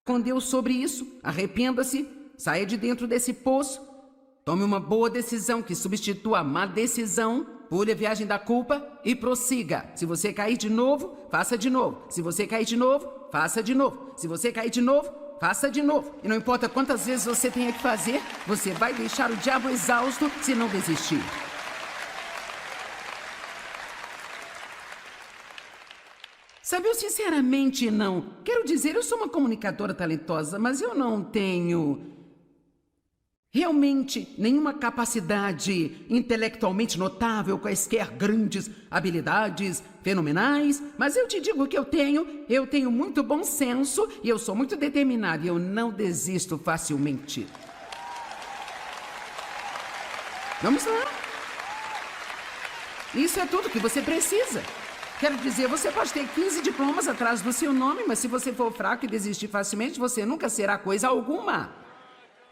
com Deus sobre isso, arrependa-se, saia de dentro desse poço, tome uma boa decisão que substitua a má decisão, pule a viagem da culpa e prossiga. Se você cair de novo, faça de novo. Se você cair de novo, faça de novo. Se você cair de novo, faça de novo. E não importa quantas vezes você tenha que fazer, você vai deixar o diabo exausto se não desistir. Sabe, eu sinceramente não... Quero dizer, eu sou uma comunicadora talentosa, mas eu não tenho... realmente nenhuma capacidade intelectualmente notável, quaisquer grandes habilidades fenomenais, mas eu te digo que eu tenho muito bom senso e eu sou muito determinado e eu não desisto facilmente. Vamos lá. Isso é tudo que você precisa. Quero dizer, você pode ter 15 diplomas atrás do seu nome, mas se você for fraco e desistir facilmente, você nunca será coisa alguma.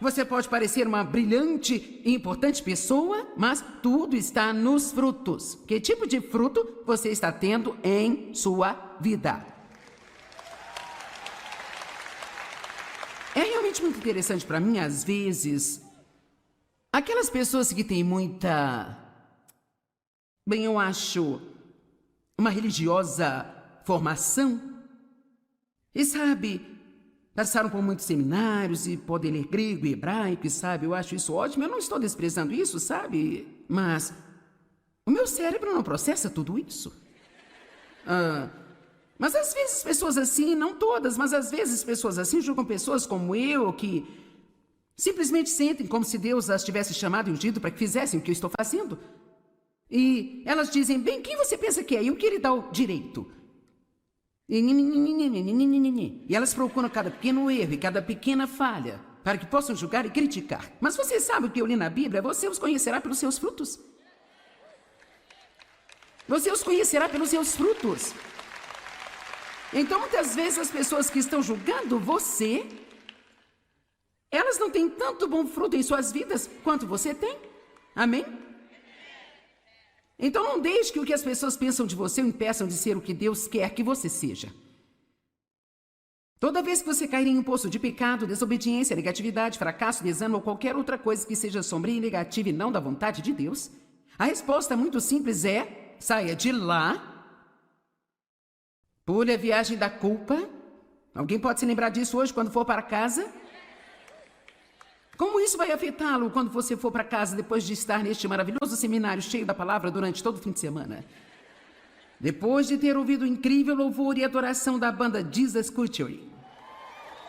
Você pode parecer uma brilhante e importante pessoa, mas tudo está nos frutos. Que tipo de fruto você está tendo em sua vida? É realmente muito interessante para mim, às vezes, aquelas pessoas que têm muita... bem, eu acho... uma religiosa formação. E sabe... passaram por muitos seminários e podem ler grego e hebraico, sabe? Eu acho isso ótimo. Eu não estou desprezando isso, sabe? Mas o meu cérebro não processa tudo isso. Mas às vezes pessoas assim, não todas, mas às vezes pessoas assim julgam pessoas como eu, que simplesmente sentem como se Deus as tivesse chamado e ungido para que fizessem o que eu estou fazendo. E elas dizem, bem, quem você pensa que é? E o que lhe dá o direito? E elas procuram cada pequeno erro e cada pequena falha para que possam julgar e criticar. Mas você sabe o que eu li na Bíblia? Você os conhecerá pelos seus frutos. Você os conhecerá pelos seus frutos. Então, muitas vezes, as pessoas que estão julgando você, elas não têm tanto bom fruto em suas vidas quanto você tem. Amém? Então não deixe que o que as pessoas pensam de você o impeçam de ser o que Deus quer que você seja. Toda vez que você cair em um poço de pecado, desobediência, negatividade, fracasso, desânimo ou qualquer outra coisa que seja sombria e negativa e não da vontade de Deus, a resposta muito simples é: saia de lá, pule a viagem da culpa. Alguém pode se lembrar disso hoje quando for para casa? Como isso vai afetá-lo quando você for para casa depois de estar neste maravilhoso seminário cheio da palavra durante todo o fim de semana? Depois de ter ouvido o incrível louvor e adoração da banda Jesus Culture,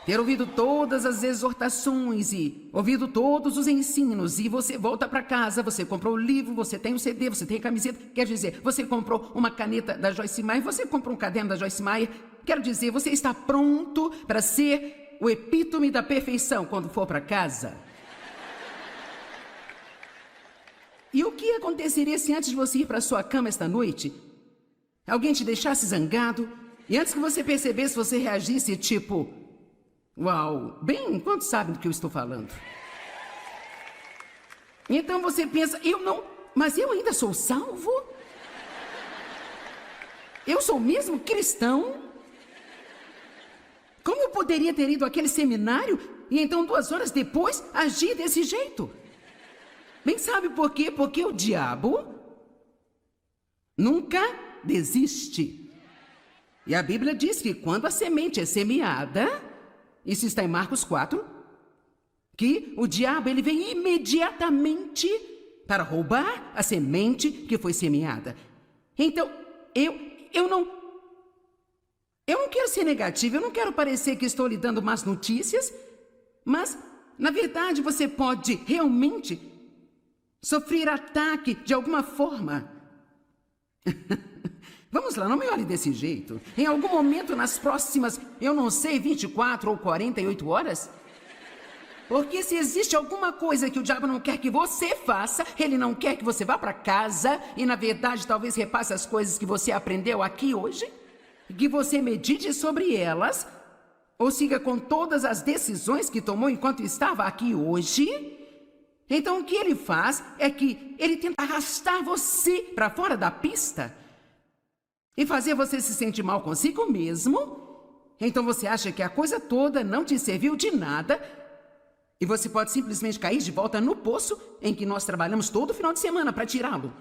ter ouvido todas as exortações e ouvido todos os ensinos, e você volta para casa, você comprou o livro, você tem o CD, você tem a camiseta, quer dizer, você comprou uma caneta da Joyce Meyer, você comprou um caderno da Joyce Meyer, quero dizer, você está pronto para ser o epítome da perfeição quando for para casa. E o que aconteceria se antes de você ir para sua cama esta noite, alguém te deixasse zangado e antes que você percebesse, você reagisse tipo: uau, bem, quantos sabem do que eu estou falando? Então você pensa: eu não, mas eu ainda sou salvo? Eu sou mesmo cristão? Como eu poderia ter ido àquele seminário e então 2 horas depois agir desse jeito? Bem, sabe por quê? Porque o diabo nunca desiste. E a Bíblia diz que quando a semente é semeada, isso está em Marcos 4, que o diabo ele vem imediatamente para roubar a semente que foi semeada. Então, eu não quero ser negativo, eu não quero parecer que estou lhe dando más notícias, mas, na verdade, você pode realmente sofrer ataque de alguma forma. Vamos lá, não me olhe desse jeito. Em algum momento nas próximas, eu não sei, 24 ou 48 horas? Porque se existe alguma coisa que o diabo não quer que você faça, ele não quer que você vá para casa e, na verdade, talvez repasse as coisas que você aprendeu aqui hoje, que você medite sobre elas, ou siga com todas as decisões que tomou enquanto estava aqui hoje. Então o que ele faz é que ele tenta arrastar você para fora da pista e fazer você se sentir mal consigo mesmo Então você acha que a coisa toda não te serviu de nada e você pode simplesmente cair de volta no poço em que nós trabalhamos todo final de semana para tirá-lo.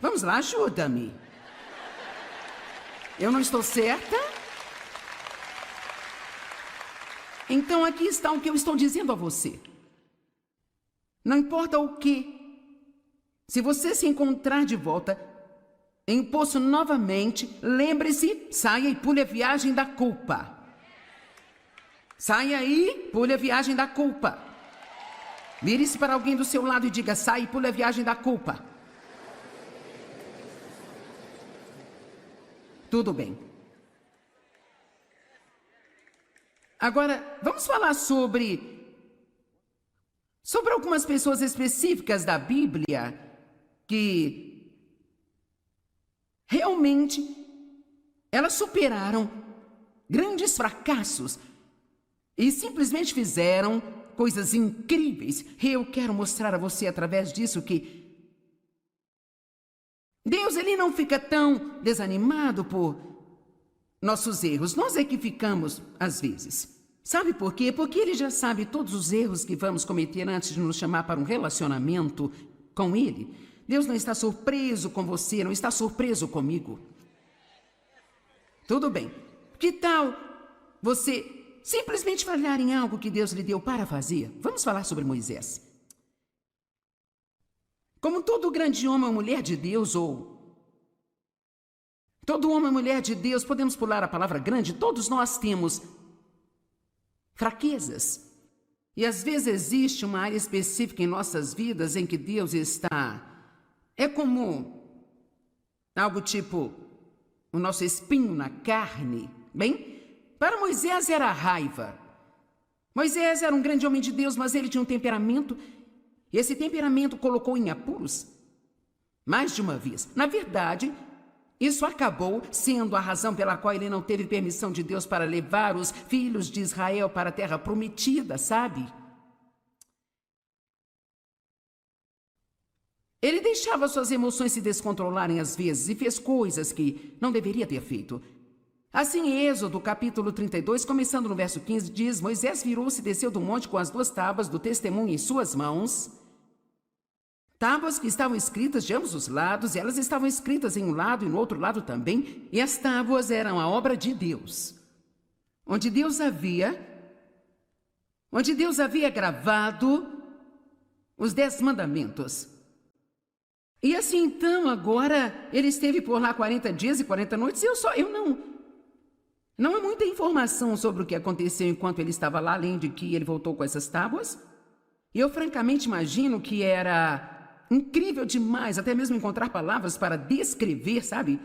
Vamos lá, ajuda-me. Eu não estou certa? Então aqui está o que eu estou dizendo a você. Não importa o que, se você se encontrar de volta em um poço novamente, lembre-se, saia e pule a viagem da culpa. Saia e pule a viagem da culpa. Vire-se para alguém do seu lado e diga, saia e pule a viagem da culpa. Tudo bem. Agora, vamos falar sobre algumas pessoas específicas da Bíblia que realmente elas superaram grandes fracassos e simplesmente fizeram coisas incríveis. E eu quero mostrar a você através disso que Deus, ele não fica tão desanimado por nossos erros. Nós é que ficamos às vezes. Sabe por quê? Porque ele já sabe todos os erros que vamos cometer antes de nos chamar para um relacionamento com ele. Deus não está surpreso com você, não está surpreso comigo. Tudo bem. Que tal você simplesmente falhar em algo que Deus lhe deu para fazer? Vamos falar sobre Moisés. Como todo grande homem ou mulher de Deus, ou todo homem ou mulher de Deus, podemos pular a palavra grande, todos nós temos fraquezas. E às vezes existe uma área específica em nossas vidas em que Deus está... É como algo tipo o nosso espinho na carne. Bem, para Moisés era a raiva. Moisés era um grande homem de Deus, mas ele tinha um temperamento, e esse temperamento colocou em apuros mais de uma vez. Na verdade, isso acabou sendo a razão pela qual ele não teve permissão de Deus para levar os filhos de Israel para a terra prometida, sabe? Ele deixava suas emoções se descontrolarem às vezes e fez coisas que não deveria ter feito. Assim, em Êxodo, capítulo 32, começando no verso 15, diz: Moisés virou-se e desceu do monte com as 2 tábuas do testemunho em suas mãos. Tábuas que estavam escritas de ambos os lados, e elas estavam escritas em um lado e no outro lado também, e as tábuas eram a obra de Deus, onde Deus havia gravado os 10 mandamentos. E assim, então, agora, ele esteve por lá 40 dias e 40 noites, e não há muita informação sobre o que aconteceu enquanto ele estava lá, além de que ele voltou com essas tábuas. E eu francamente imagino que era incrível demais, até mesmo encontrar palavras para descrever, sabe?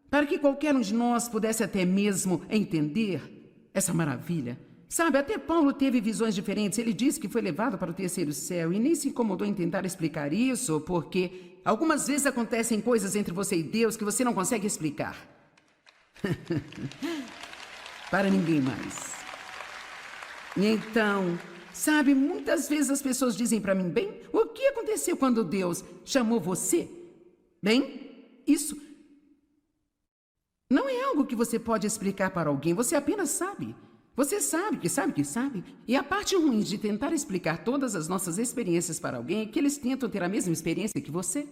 Para que qualquer um de nós pudesse até mesmo entender essa maravilha. Sabe, até Paulo teve visões diferentes. Ele disse que foi levado para o 3º céu e nem se incomodou em tentar explicar isso, porque algumas vezes acontecem coisas entre você e Deus que você não consegue explicar. Para ninguém mais. E então, sabe, muitas vezes as pessoas dizem para mim, bem, o que aconteceu quando Deus chamou você? Bem, isso não é algo que você pode explicar para alguém, você apenas sabe. Você sabe que sabe que sabe. E a parte ruim de tentar explicar todas as nossas experiências para alguém é que eles tentam ter a mesma experiência que você.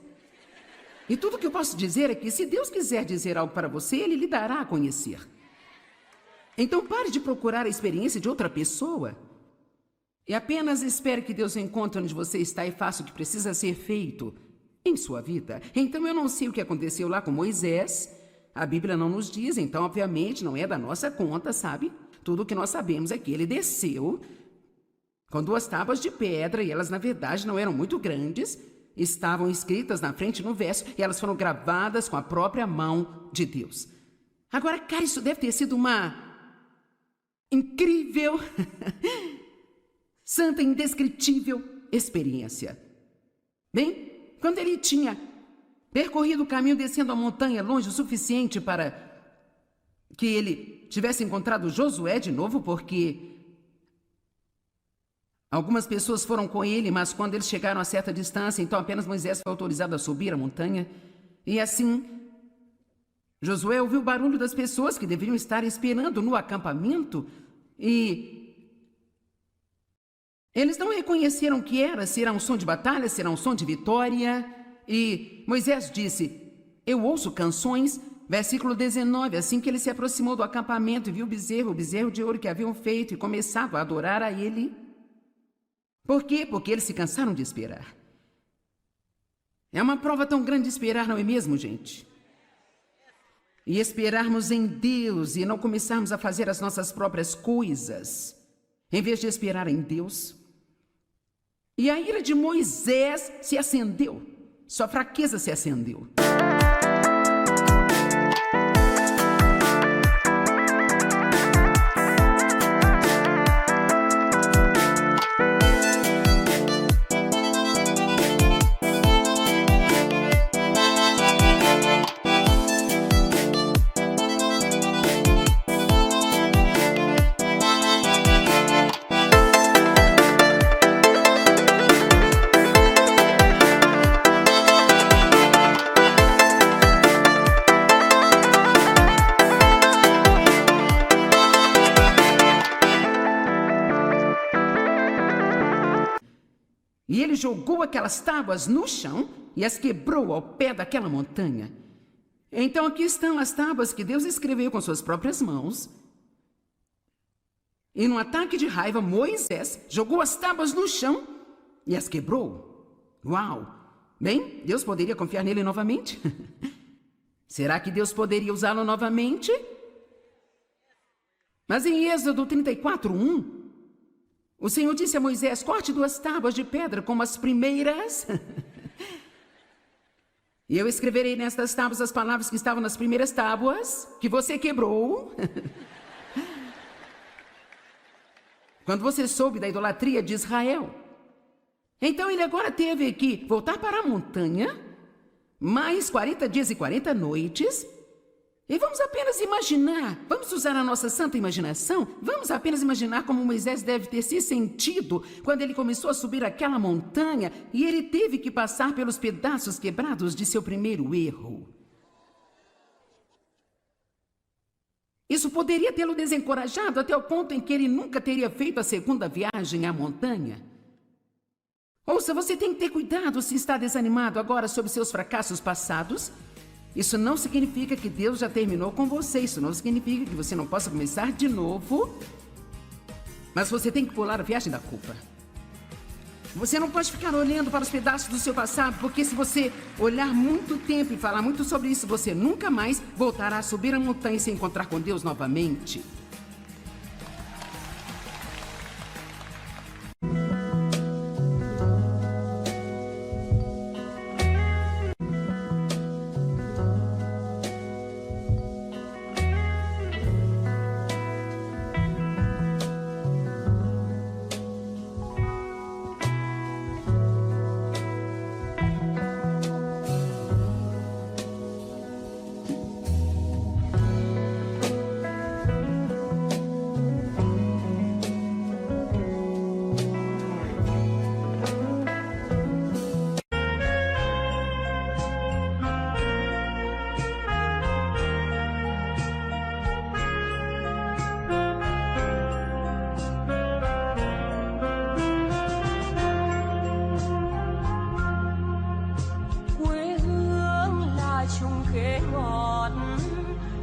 E tudo que eu posso dizer é que se Deus quiser dizer algo para você, Ele lhe dará a conhecer. Então pare de procurar a experiência de outra pessoa e apenas espere que Deus encontre onde você está e faça o que precisa ser feito em sua vida. Então eu não sei o que aconteceu lá com Moisés. A Bíblia não nos diz, então obviamente não é da nossa conta, sabe? Tudo o que nós sabemos é que ele desceu com 2 tábuas de pedra e elas na verdade não eram muito grandes. Estavam escritas na frente no verso e elas foram gravadas com a própria mão de Deus. Agora, cara, isso deve ter sido uma incrível, santa, indescritível experiência. Bem, quando ele tinha percorrido o caminho descendo a montanha longe o suficiente para que ele tivesse encontrado Josué de novo, porque algumas pessoas foram com ele, mas quando eles chegaram a certa distância, então apenas Moisés foi autorizado a subir a montanha. E assim, Josué ouviu o barulho das pessoas que deveriam estar esperando no acampamento e eles não reconheceram que era, se era um som de batalha, se era um som de vitória. E Moisés disse: eu ouço canções. Versículo 19, assim que ele se aproximou do acampamento e viu o bezerro de ouro que haviam feito e começado a adorar a ele. Por quê? Porque eles se cansaram de esperar. É uma prova tão grande de esperar, não é mesmo, gente? E esperarmos em Deus e não começarmos a fazer as nossas próprias coisas, em vez de esperar em Deus. E a ira de Moisés se acendeu, sua fraqueza se acendeu. E ele jogou aquelas tábuas no chão e as quebrou ao pé daquela montanha. Então aqui estão as tábuas que Deus escreveu com suas próprias mãos. E num ataque de raiva, Moisés jogou as tábuas no chão e as quebrou. Uau! Bem, Deus poderia confiar nele novamente? Será que Deus poderia usá-lo novamente? Mas em Êxodo 34:1, o Senhor disse a Moisés: corte 2 tábuas de pedra como as primeiras. E eu escreverei nestas tábuas as palavras que estavam nas primeiras tábuas, que você quebrou. Quando você soube da idolatria de Israel. Então ele agora teve que voltar para a montanha, mais 40 dias e 40 noites. E vamos apenas imaginar, vamos usar a nossa santa imaginação, vamos apenas imaginar como Moisés deve ter se sentido quando ele começou a subir aquela montanha e ele teve que passar pelos pedaços quebrados de seu primeiro erro. Isso poderia tê-lo desencorajado até o ponto em que ele nunca teria feito a segunda viagem à montanha. Ouça, você tem que ter cuidado se está desanimado agora sobre seus fracassos passados. Isso não significa que Deus já terminou com você. Isso não significa que você não possa começar de novo. Mas você tem que pular a viagem da culpa. Você não pode ficar olhando para os pedaços do seu passado, porque se você olhar muito tempo e falar muito sobre isso, você nunca mais voltará a subir a montanha e se encontrar com Deus novamente.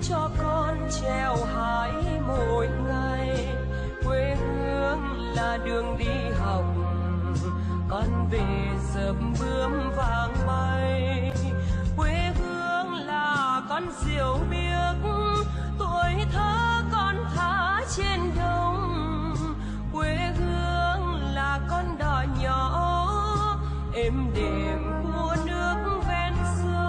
Cho con trèo hái mỗi ngày, quê hương là đường đi học, con về sớm bướm vàng bay. Quê hương là con diều biếc, tuổi thơ con thả trên đồng. Quê hương là con đò nhỏ êm đềm của nước ven sông.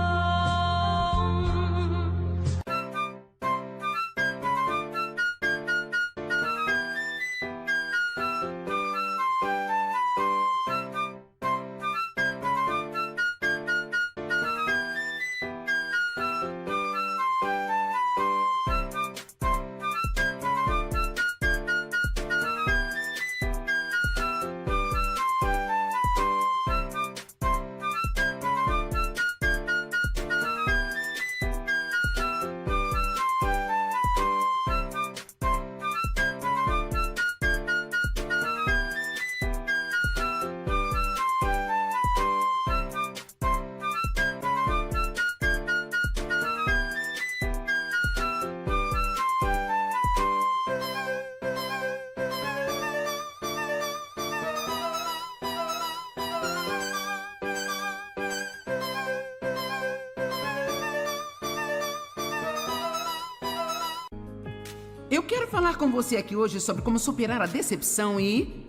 Eu quero falar com você aqui hoje sobre como superar a decepção e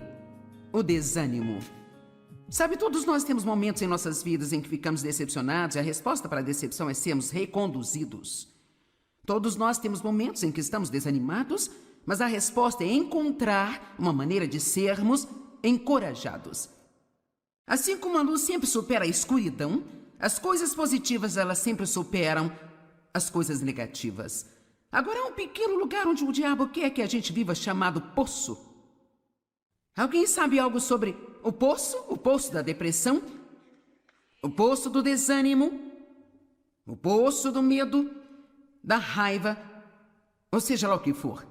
o desânimo. Sabe, todos nós temos momentos em nossas vidas em que ficamos decepcionados e a resposta para a decepção é sermos reconduzidos. Todos nós temos momentos em que estamos desanimados, mas a resposta é encontrar uma maneira de sermos encorajados. Assim como a luz sempre supera a escuridão, as coisas positivas elas sempre superam as coisas negativas. Agora há um pequeno lugar onde o diabo quer que a gente viva chamado poço. Alguém sabe algo sobre o poço? O poço da depressão? O poço do desânimo? O poço do medo? Da raiva? Ou seja lá o que for.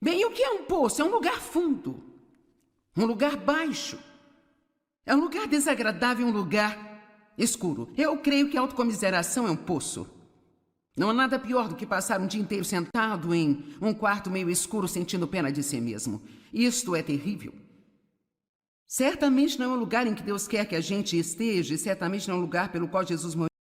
Bem, o que é um poço? É um lugar fundo. Um lugar baixo. É um lugar desagradável, um lugar escuro. Eu creio que a autocomiseração é um poço. Não há nada pior do que passar um dia inteiro sentado em um quarto meio escuro sentindo pena de si mesmo. Isto é terrível. Certamente não é um lugar em que Deus quer que a gente esteja e certamente não é um lugar pelo qual Jesus morreu.